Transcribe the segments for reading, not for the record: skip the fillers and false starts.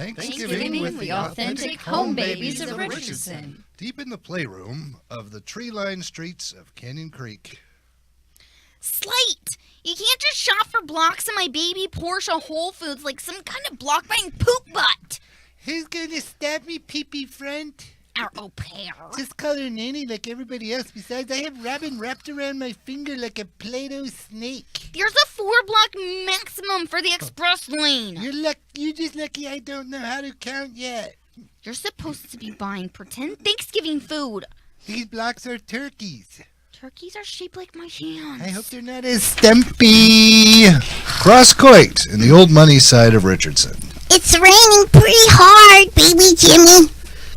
Thanksgiving with the authentic Homebabies of Richardson. Deep in the playroom of the tree-lined streets of Canyon Creek. Slate! You can't just shop for blocks in my baby Porsche Whole Foods like some kind of block-buying poop butt. Who's gonna stab me, pee-pee friend? Our au pair. Just call her Nanny like everybody else. Besides, I have Robin wrapped around my finger like a Play-Doh snake. There's a 4-block maximum for the express lane. You're just lucky I don't know how to count yet. You're supposed to be buying pretend Thanksgiving food. These blocks are turkeys. Turkeys are shaped like my hands. I hope they're not as stumpy. Cross-Coit in the old money side of Richardson. It's raining pretty hard, baby Jimmy.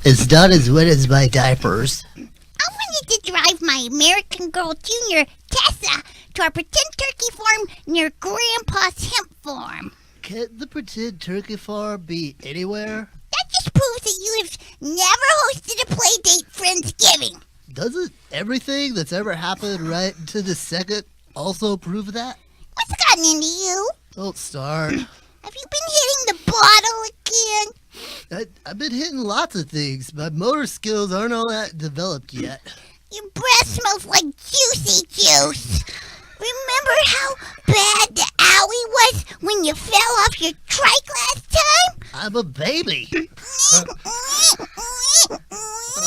It's not as wet as my diapers. I wanted to drive my American Girl Jr. Tessa to our pretend turkey farm near Grandpa's hemp farm. Can't the pretend turkey farm be anywhere? That just proves that you have never hosted a play date Friendsgiving. Doesn't everything that's ever happened right to the second also prove that? What's gotten into you? Don't start. Have you been hitting the bottle again? I've been hitting lots of things. My motor skills aren't all that developed yet. Your breath smells like juicy juice. Remember how bad the owie was when you fell off your trike last time? I'm a baby.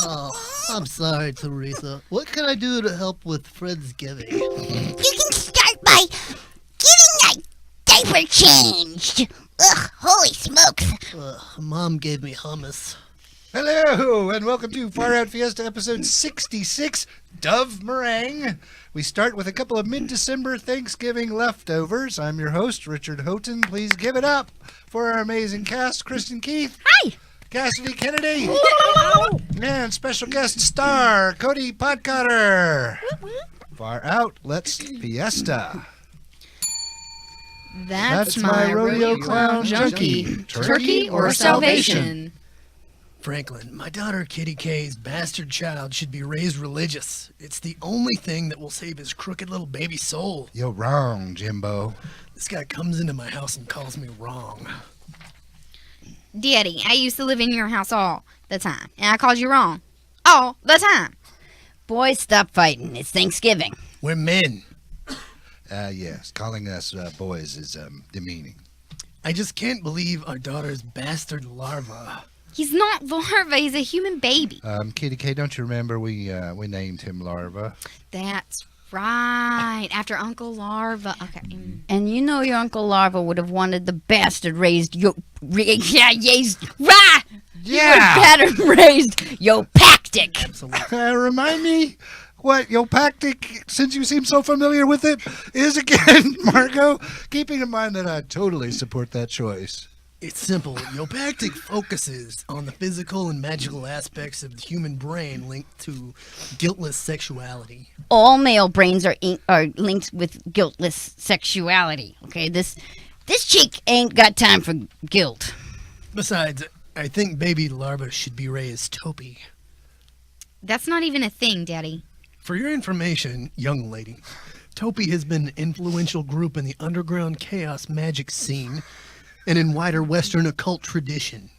Oh, I'm sorry, Teresa. What can I do to help with Friendsgiving? You can start by getting that diaper changed. Ugh, holy smokes. Mom gave me hummus. Hello, and welcome to Far Out Fiesta episode 66, Dove Meringue. We start with a couple of mid-December Thanksgiving leftovers. I'm your host, Richard Houghton. Please give it up for our amazing cast, Kristin Keith. Hi! Cassidy Kennedy. And special guest star, Cody Pottkotter. Far Out, let's Fiesta. That's my rodeo clown junkie. Turkey or salvation? Franklin, my daughter Kitty K's bastard child should be raised religious. It's the only thing that will save his crooked little baby soul. You're wrong, Jimbo. This guy comes into my house and calls me wrong. Daddy, I used to live in your house all the time, and I called you wrong all the time. Boys, stop fighting. It's Thanksgiving. We're men. Yes, calling us boys is demeaning. I just can't believe our daughter's bastard larva. He's not Larva, he's a human baby. Kitty K, don't you remember we named him Larva? That's right, after Uncle Larva. Okay. And you know your Uncle Larva would have wanted the bastard raised Yeah! pattern raised Yopactic. Absolutely. Remind me what Yopactic, since you seem so familiar with it, is again, Margot, keeping in mind that I totally support that choice. It's simple. Yopactic focuses on the physical and magical aspects of the human brain linked to guiltless sexuality. All male brains are linked with guiltless sexuality. Okay, this chick ain't got time for guilt. Besides, I think baby larva should be raised Topi. That's not even a thing, Daddy. For your information, young lady, Topi has been an influential group in the underground chaos magic scene and in wider Western occult tradition.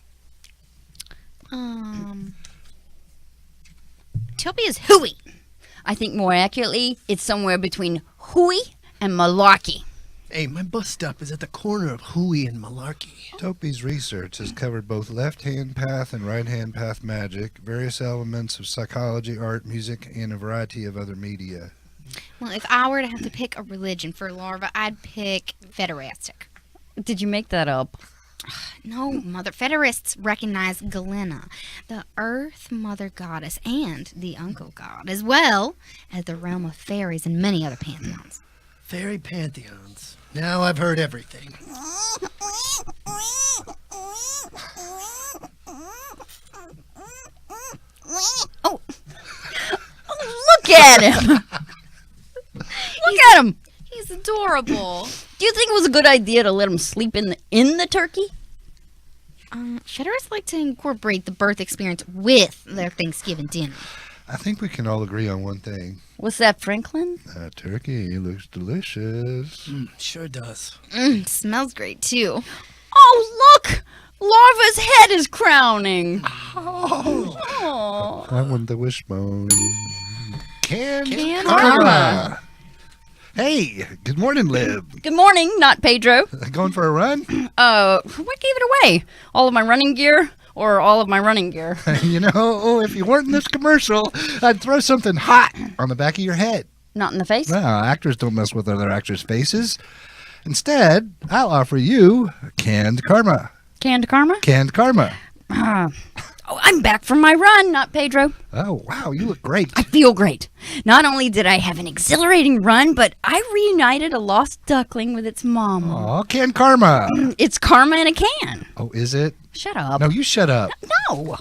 Toby is hooey. I think more accurately, it's somewhere between hooey and malarkey. Hey, my bus stop is at the corner of Hooey and Malarkey. Topi's research has covered both left-hand path and right-hand path magic, various elements of psychology, art, music, and a variety of other media. Well, if I were to have to pick a religion for Larva, I'd pick Federastic. Did you make that up? No, Mother. Federists recognize Galena, the Earth Mother Goddess, and the Uncle God, as well as the realm of fairies and many other pantheons. Fairy pantheons. Now I've heard everything. Oh, look at him! Look at him! He's adorable. Do you think it was a good idea to let him sleep in the turkey? Federists like to incorporate the birth experience with their Thanksgiving dinner. I think we can all agree on one thing. What's that, Franklin? That turkey looks delicious. Sure does. Smells great, too. Oh, look! Larva's head is crowning. I want the wishbone. Canned Karma. Karma. Hey, good morning, Lib. Good morning, not Pedro. Going for a run? What gave it away? All of my running gear or all of my running gear? You know, if you weren't in this commercial, I'd throw something hot on the back of your head. Not in the face? No, actors don't mess with other actors' faces. Instead, I'll offer you Canned Karma. Canned Karma? Canned Karma. I'm back from my run, not Pedro. Oh, wow, you look great. I feel great. Not only did I have an exhilarating run, but I reunited a lost duckling with its mom. Aw, Canned Karma. It's karma in a can. Oh, is it? Shut up. No, you shut up. No.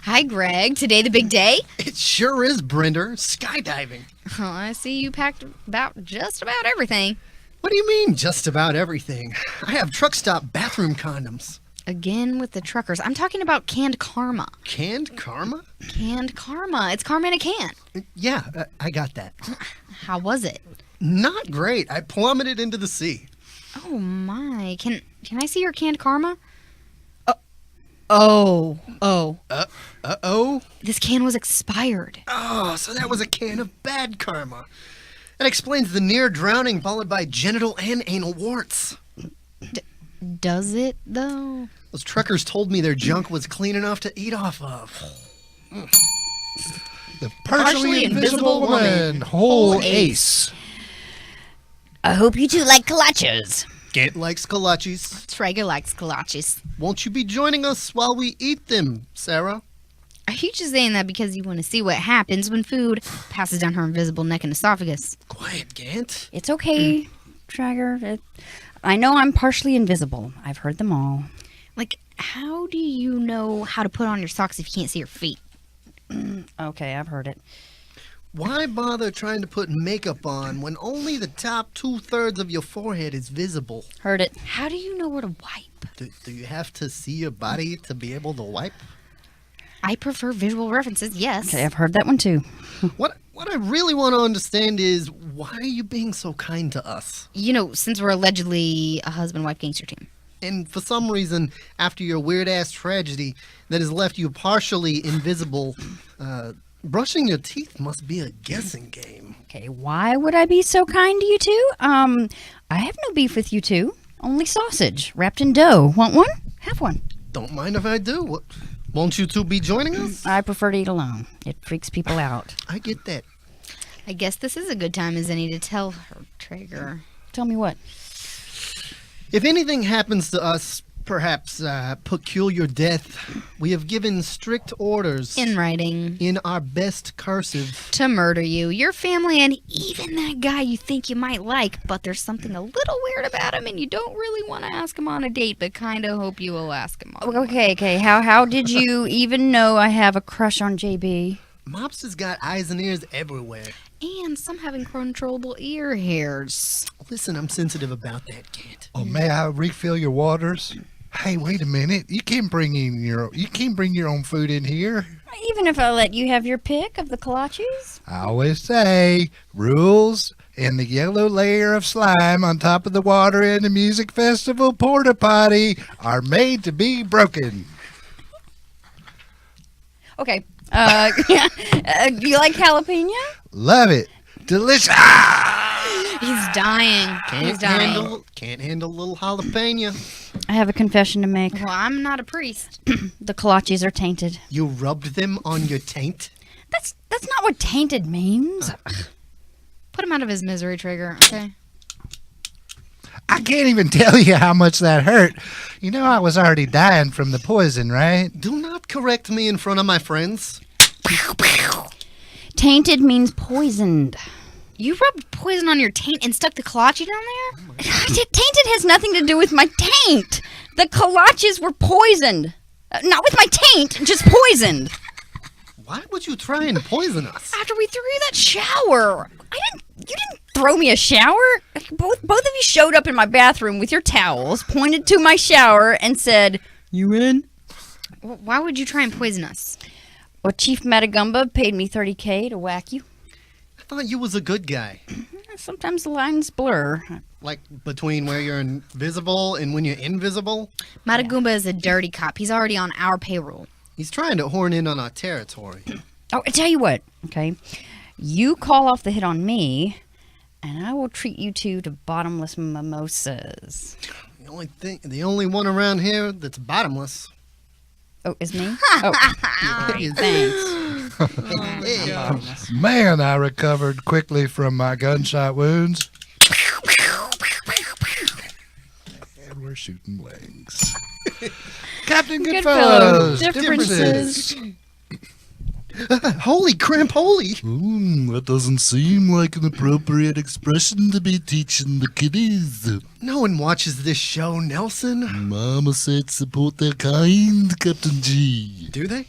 Hi, Greg. Today the big day? It sure is, Brenda. Skydiving. Oh, I see you packed just about everything. What do you mean, just about everything? I have truck stop bathroom condoms. Again with the truckers. I'm talking about canned karma. Canned Karma? Canned karma. It's karma in a can. Yeah, I got that. How was it? Not great. I plummeted into the sea. Oh my. Can I see your canned karma? Oh. Uh-oh. This can was expired. Oh, so that was a can of bad karma. That explains the near drowning followed by genital and anal warts. Does it, though? Those truckers told me their junk was clean enough to eat off of. The partially invisible woman, whole ace. I hope you two like kolaches. Gant likes kolaches. Traeger likes kolaches. Won't you be joining us while we eat them, Sarah? Are you just saying that because you want to see what happens when food passes down her invisible neck and esophagus? Quiet, Gant. It's okay, Traeger. I know I'm partially invisible. I've heard them all. Like, how do you know how to put on your socks if you can't see your feet? Okay, I've heard it. Why bother trying to put makeup on when only the top 2/3 of your forehead is visible? Heard it. How do you know where to wipe? Do you have to see your body to be able to wipe? I prefer visual references, yes. Okay, I've heard that one too. What I really want to understand is, why are you being so kind to us? You know, since we're allegedly a husband-wife gangster team. And for some reason, after your weird-ass tragedy that has left you partially invisible, brushing your teeth must be a guessing game. Okay, why would I be so kind to you two? I have no beef with you two. Only sausage wrapped in dough. Want one? Have one. Don't mind if I do. Won't you two be joining us? I prefer to eat alone. It freaks people out. I get that. I guess this is a good time as any to tell her, Traeger. Tell me what. If anything happens to us, perhaps peculiar death, we have given strict orders In writing. in our best cursive. To murder you, your family, and even that guy you think you might like, but there's something a little weird about him and you don't really want to ask him on a date, but kind of hope you will ask him on. Okay. How did you even know I have a crush on JB? Mops has got eyes and ears everywhere. And some have uncontrollable ear hairs. Listen, I'm sensitive about that, Gant. Oh, may I refill your waters? Hey, wait a minute. You can't bring your own food in here. Even if I let you have your pick of the kolaches? I always say rules and the yellow layer of slime on top of the water in the music festival porta potty are made to be broken. Okay. You like jalapeno? Love it. Delicious. He's dying. He's dying. Can't handle a little jalapeno. I have a confession to make. Well, I'm not a priest. The kolaches are tainted. You rubbed them on your taint? That's not what tainted means. Put him out of his misery, Traeger, okay? I can't even tell you how much that hurt. You know I was already dying from the poison, right? Do not correct me in front of my friends. Tainted means poisoned. You rubbed poison on your taint and stuck the kolache down there? Tainted has nothing to do with my taint. The kolaches were poisoned. Not with my taint, just poisoned. Why would you try and poison us? After we threw you that shower. You didn't throw me a shower. Both of you showed up in my bathroom with your towels, pointed to my shower, and said, "You in?" Why would you try and poison us? Well, Chief Matagumba paid me $30K to whack you. I thought you was a good guy. sometimes the lines blur. Like between where you're invisible and when you're invisible? Matagumba is a dirty cop. He's already on our payroll. He's trying to horn in on our territory. Oh, I tell you what, okay? You call off the hit on me, and I will treat you two to bottomless mimosas. The only one around here that's bottomless. Oh, is me? Oh, thanks. Man, I recovered quickly from my gunshot wounds. And we're shooting legs. Captain Goodfellow, Goodfellow, differences. Holy crimp, holy! That doesn't seem like an appropriate expression to be teaching the kiddies. No one watches this show, Nelson. Mama said support their kind, Captain G. Do they?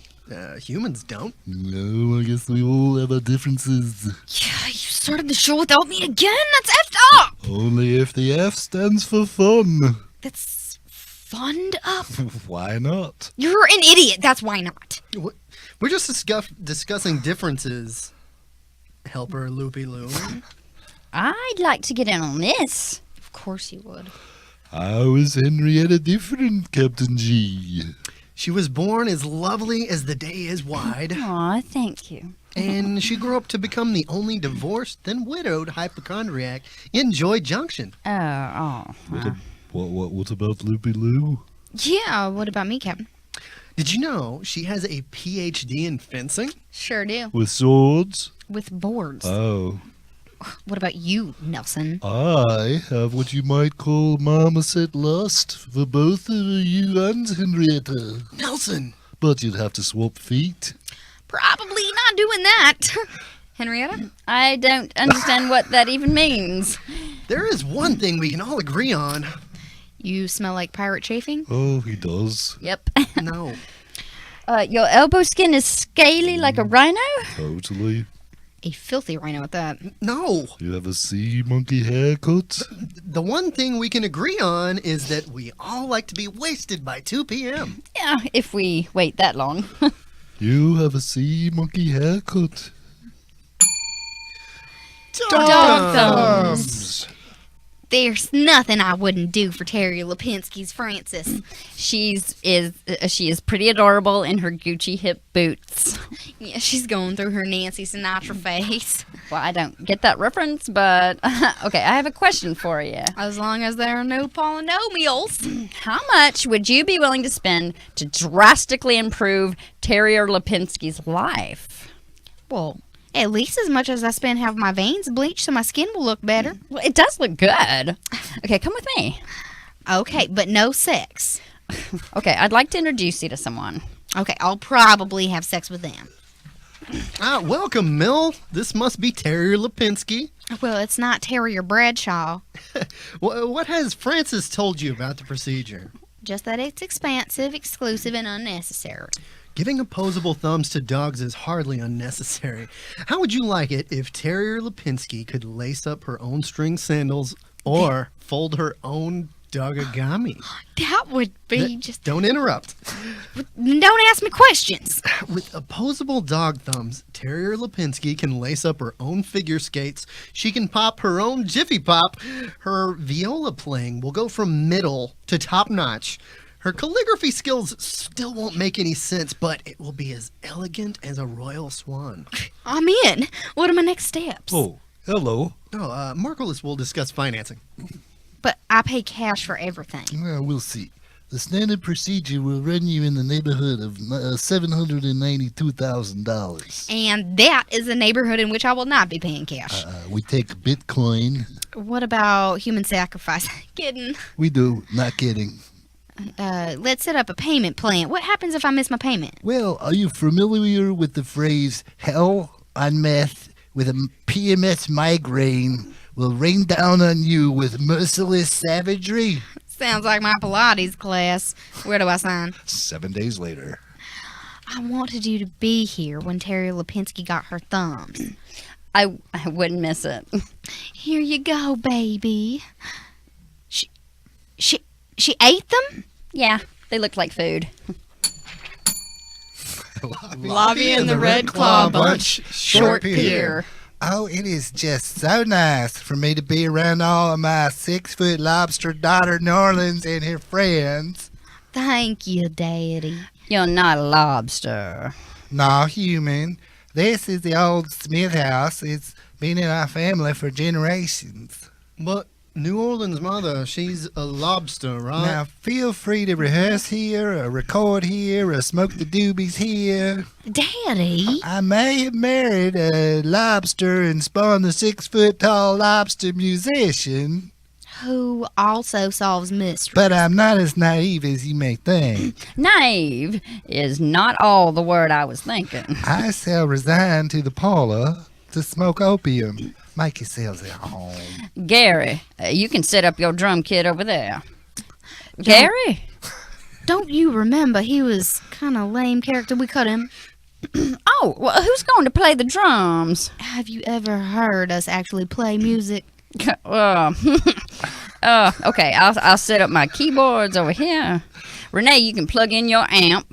Humans don't. No, I guess we all have our differences. Yeah, you started the show without me again? That's effed up! Only if the F stands for fun. That's fund up? Why not? You're an idiot. That's why not. We're just discussing differences. Helper Loopy Loo. I'd like to get in on this. Of course you would. How is Henrietta different, Captain G? She was born as lovely as the day is wide, Aw, thank you. and she grew up to become the only divorced, then widowed hypochondriac in Joy Junction. What about Loopy Loo? Yeah, what about me, Captain? Did you know she has a PhD in fencing? Sure do. With swords? With boards. Oh. What about you, Nelson? I have what you might call marmoset lust for both of you and Henrietta. Nelson! But you'd have to swap feet. Probably not doing that. Henrietta? I don't understand what that even means. There is one thing we can all agree on. You smell like pirate chafing? Oh, he does. Yep. No. Your elbow skin is scaly like a rhino? Totally. A filthy rhino at that. No. You have a sea monkey haircut? The one thing we can agree on is that we all like to be wasted by 2 p.m. Yeah, if we wait that long. You have a sea monkey haircut. Dog thumbs. There's nothing I wouldn't do for Terry Lipinski's Francis. She is pretty adorable in her Gucci hip boots. Yeah, she's going through her Nancy Sinatra phase. Well, I don't get that reference, but okay, I have a question for you. As long as there are no polynomials. How much would you be willing to spend to drastically improve Terrier Lipinski's life? Well, at least as much as I spend having my veins bleached so my skin will look better. Well, it does look good. Okay, come with me. Okay, but no sex. Okay, I'd like to introduce you to someone. Okay, I'll probably have sex with them. Welcome, Mill. This must be Terrier Lipinski. Well, it's not Terrier Bradshaw. What has Francis told you about the procedure? Just that it's expansive, exclusive, and unnecessary. Giving opposable thumbs to dogs is hardly unnecessary. How would you like it if Terrier Lipinski could lace up her own string sandals or fold her own dogagami? That would be just... Don't interrupt. Don't ask me questions. With opposable dog thumbs, Terrier Lipinski can lace up her own figure skates. She can pop her own Jiffy Pop. Her viola playing will go from middle to top notch. Her calligraphy skills still won't make any sense, but it will be as elegant as a royal swan. I'm in. What are my next steps? Oh, hello. Margulis will discuss financing. But I pay cash for everything. Well, we'll see. The standard procedure will run you in the neighborhood of $792,000. And that is a neighborhood in which I will not be paying cash. We take Bitcoin. What about human sacrifice? Kidding. We do, not kidding. Let's set up a payment plan. What happens if I miss my payment? Well, are you familiar with the phrase hell on meth with a PMS migraine will rain down on you with merciless savagery? Sounds like my Pilates class. Where do I sign? 7 days later. I wanted you to be here when Terry Lipinski got her thumbs. I wouldn't miss it. Here you go, baby. She ate them? Yeah, they look like food. Lobby and the Red Claw Bunch, Short Pier. Oh, it is just so nice for me to be around all of my 6-foot lobster daughter New Orleans and her friends. Thank you, Daddy. You're not a lobster. No, human. This is the old Smith house. It's been in our family for generations. But New Orleans mother, she's a lobster, right? Now, feel free to rehearse here, or record here, or smoke the doobies here. Daddy? I may have married a lobster and spawned a 6-foot-tall lobster musician, Who also solves mysteries. but I'm not as naive as you may think. Naive is not all the word I was thinking. I shall resign to the parlor to smoke opium. Make yourselves at home. Gary, you can set up your drum kit over there. Gary? Don't you remember he was kind of lame character? We cut him. Oh, well, who's going to play the drums? Have you ever heard us actually play music? Okay, I'll set up my keyboards over here. Renee, you can plug in your amp.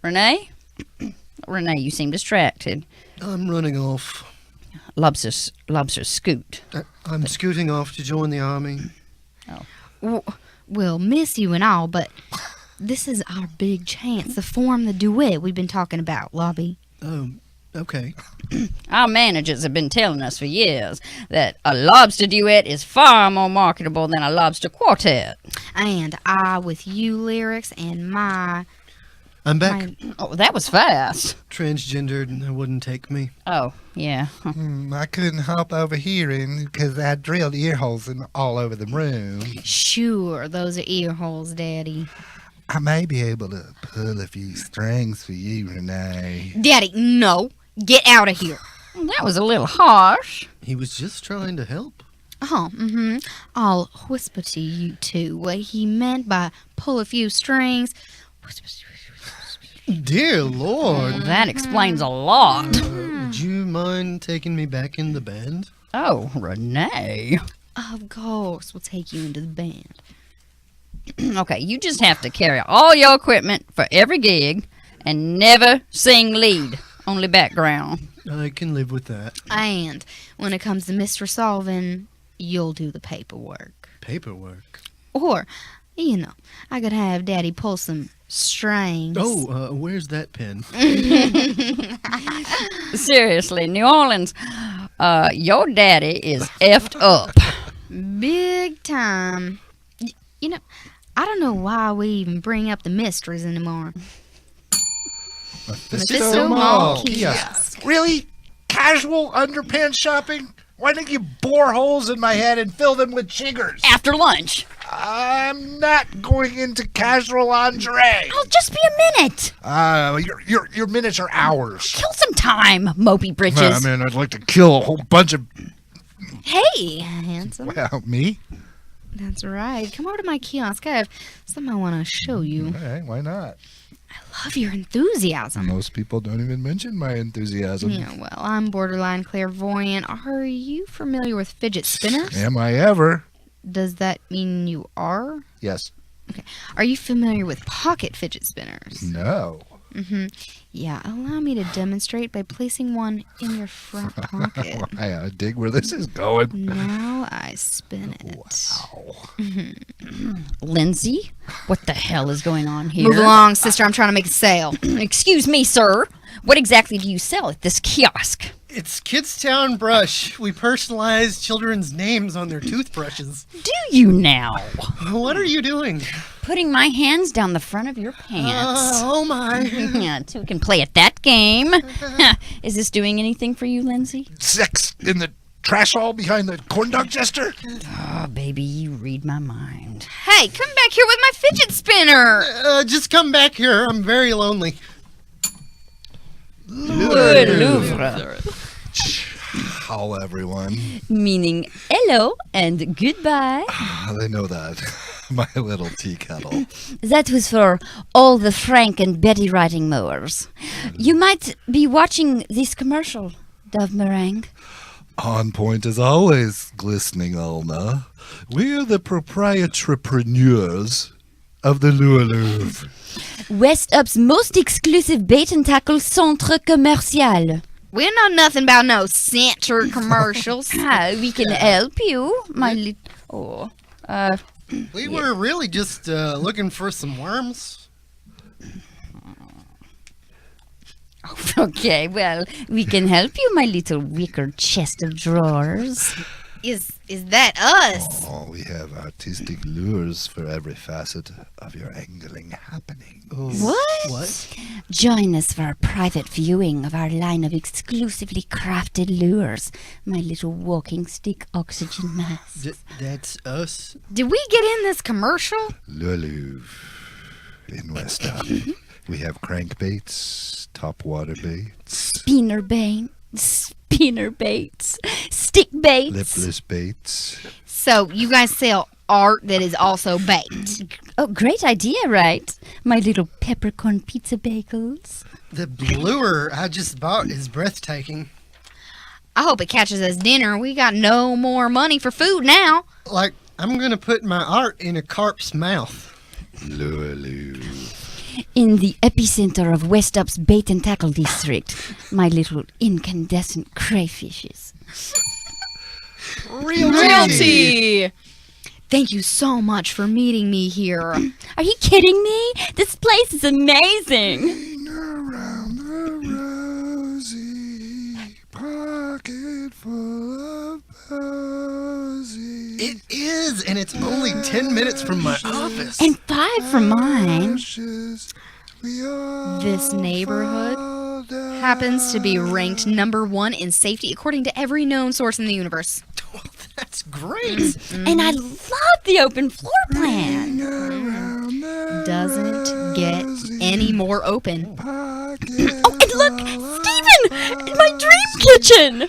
Renee? Renee, you seem distracted. I'm running off. Lobster scoot. I'm scooting off to join the army. We'll miss you and all, but this is our big chance to form the duet we've been talking about, Lobby. Oh, okay. Our managers have been telling us for years that a lobster duet is far more marketable than a lobster quartet. And I with you lyrics and my... I'm back. Oh, that was fast. Transgendered, and it wouldn't take me. Oh, yeah. I couldn't hop over here because I drilled ear holes all over the room. Sure, those are ear holes, Daddy. I may be able to pull a few strings for you, Renee. Daddy, no. Get out of here. That was a little harsh. He was just trying to help. Oh, I'll whisper to you two what he meant by pull a few strings. Dear Lord. That explains a lot. Would you mind taking me back in the band? Oh, Renee. Of course, we'll take you into the band. Okay, you just have to carry all your equipment for every gig and never sing lead, only background. I can live with that. And when it comes to mystery solving, you'll do the paperwork. Paperwork? Or, you know, I could have Daddy pull some strings. Oh, where's that pen? Seriously, New Orleans, your daddy is effed up. Big time. You know, I don't know why we even bring up the mysteries anymore. Mephisto Mall kiosk. Really? Casual underpants shopping? Why don't you bore holes in my head and fill them with chiggers? After lunch. I'm not going into casual lingerie. I'll just be a minute. Your minutes are hours. Kill some time, mopey britches. I mean, I'd like to kill a whole bunch of... Hey, handsome. Well, me? That's right. Come over to my kiosk. I have something I want to show you. All right, why not? I love your enthusiasm. Most people don't even mention my enthusiasm. Yeah, well, I'm borderline clairvoyant. Are you familiar with fidget spinners? Am I ever? Does that mean you are? Yes. Okay. Are you familiar with pocket fidget spinners? No. Yeah, allow me to demonstrate by placing one in your front pocket. I dig where this is going. Now I spin it. Wow. Lindsay, what the hell is going on here? Move along, sister. I'm trying to make a sale. Excuse me, sir. What exactly do you sell at this kiosk? It's Kidstown Brush. We personalize children's names on their toothbrushes. Do you now? What are you doing? Putting my hands down the front of your pants. Oh my. Yeah, two can play at that game. Is this doing anything for you, Lindsay? Sex in the trash hall behind the corn dog jester? Oh, baby, you read my mind. Hey, come back here with my fidget spinner. Just come back here. I'm very lonely. Louvre. How, everyone? Meaning hello and goodbye. They know that. My little tea kettle. That was for all the Frank and Betty writing mowers. You might be watching this commercial, Dove Meringue. On point as always, glistening Alma. We're the proprietrepreneurs of the Louvre. West Up's most exclusive bait and tackle centre commercial. We know nothing about no center commercials. We can help you, my little. We were really just looking for some worms. Okay, well, we can help you, my little wicker chest of drawers. Is that us? Oh, we have artistic lures for every facet of your angling happening. What? Join us for a private viewing of our line of exclusively crafted lures, my little walking stick oxygen mask. That's us? Did we get in this commercial? Lulu in West Ham. We have crankbaits, topwater baits, Spinner baits, stick baits. lipless baits. So you guys sell art that is also baked. Oh, great idea, right? My little peppercorn pizza bagels. The lure I just bought is breathtaking. I hope it catches us dinner. We got no more money for food now. Like, I'm going to put my art in a carp's mouth. Lulu. In the epicenter of West Up's bait and tackle district, my little incandescent crayfishes. Realty! Thank you so much for meeting me here. Are you kidding me? This place is amazing. Around the rosy pocket full of posy. It is, and it's only 10 minutes from my office. And 5 from mine. This neighborhood happens to be ranked number 1 in safety according to every known source in the universe. That's great. And I love the open floor plan. Doesn't get any more open. Oh, and look, Steven! My dream kitchen!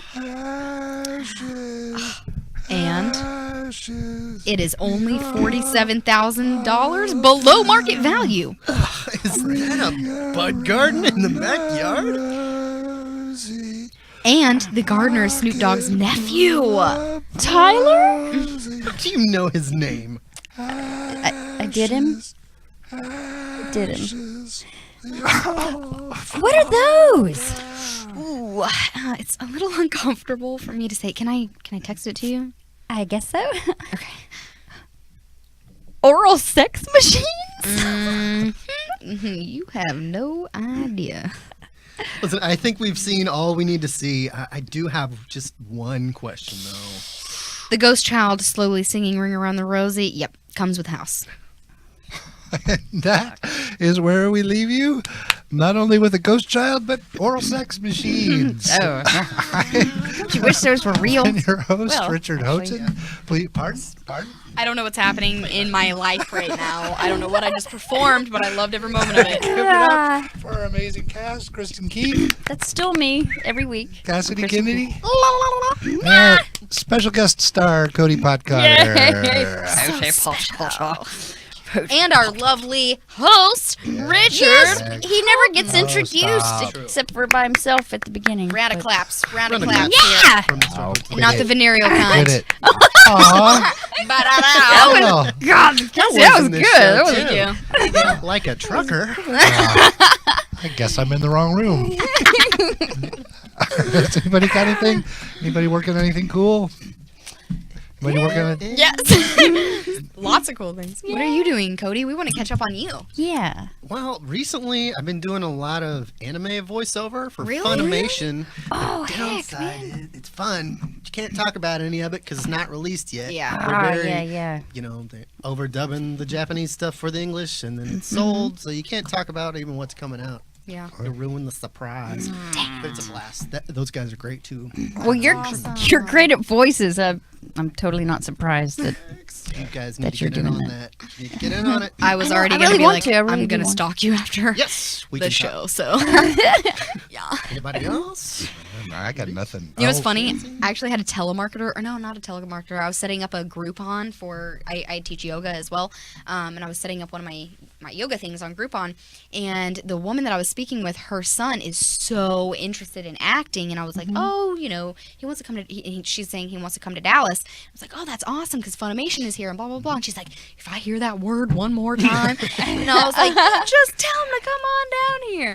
And it is only $47,000 below market value. Is that a bud garden in the backyard? And the gardener is Snoop Dogg's nephew. Tyler? Do you know his name? I did him. What are those? Ooh, it's a little uncomfortable for me to say. Can I text it to you? I guess so. Okay. Oral sex machines? You have no idea. Listen, I think we've seen all we need to see. I do have just one question, though. The ghost child slowly singing Ring Around the Rosie. Yep, comes with house. That is where we leave you. Not only with a ghost child, but oral sex machines. Oh. Don't you wish those were real? And your host, Well, Richard Houghton. Please, pardon? I don't know what's happening in my life right now. I don't know what I just performed, but I loved every moment of it. Give it up for our amazing cast, Kristin Keith, That's still me every week. Cassidy Kennedy, special guest star, Cody Pottkotter. And our lovely host, Richard. Yes, he never gets Oh, introduced stop. except for by himself at the beginning. Round of claps. Round of Round of claps. Yeah! From Mr. Oh, Houghton. quit Not it. the venereal Quit kind. it. Aw. Oh, God, that was in good. this That show, was too. Thank you. Like a trucker. I guess I'm in the wrong room. Has anybody got anything? Anybody working on anything cool? Anybody working on Yes. Lots of cool things. What are you doing, Cody? We want to catch up on you. Yeah. Well, recently I've been doing a lot of anime voiceover for Really? Funimation. Oh, The heck, downside, it's fun. You can't talk about any of it because it's not released yet. Yeah. They're very, yeah. you know, they're overdubbing the Japanese stuff for the English, and then it's sold, so you can't talk about even what's coming out. Yeah. To ruin the surprise. But it's a blast. Those guys are great too. Well, you're great at voices. I'm totally not surprised that. You guys need That to you're get in doing on that. You need to get in on it. I was I know, already I going really to be want like, to. I really I'm do going to want stalk you after Yes, we the can show. talk. So, yeah. Anybody else? I got nothing. You know what's funny? I actually had a telemarketer, or no, not a telemarketer. I was setting up a Groupon for, I teach yoga as well, and I was setting up one of my yoga things on Groupon, and the woman that I was speaking with, her son is so interested in acting, and I was like, oh, you know, he wants to come to, she's saying he wants to come to Dallas. Dallas. I was like, oh, that's awesome because Funimation is here and blah, blah, blah. And she's like, if I hear that word one more time. And I was like, just tell them to come on down here.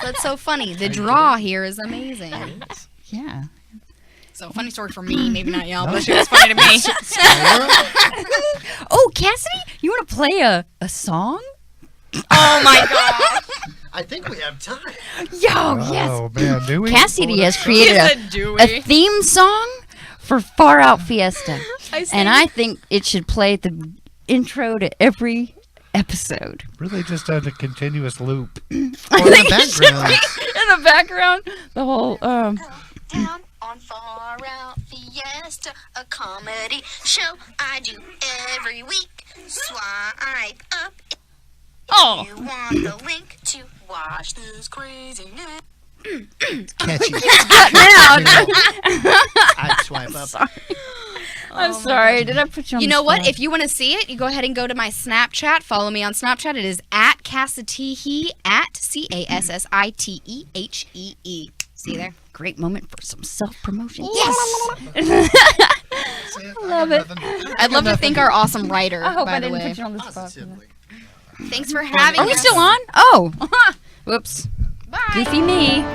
That's so funny. The draw here is amazing. Yeah. So funny story for me, maybe not y'all, but she was funny to me. Oh, Cassidy, you want to play a song? Oh my god. I think we have time. Yes. Oh, man, do we? Cassidy has created a theme song for Far Out Fiesta. And I think it should play at the intro to every episode. Really just on a continuous loop. Or in the background. In the background, the whole Down on Far Out Fiesta, a comedy show I do every week. Swipe up if you want the link to watch this craziness. Catchy. I'd swipe up. I'm sorry. Did I put you on You the know what? spot? If you want to see it, you go ahead and go to my Snapchat. Follow me on Snapchat. It is at Cassidy, at CASSITEHEE. See you there? Great moment for some self-promotion. Yes. Love it. I'd love to thank our awesome writer, I hope by I the didn't way. put you on the spot. Positively. Thanks for having Are we us. still on? Oh. Whoops. Bye. Goofy me.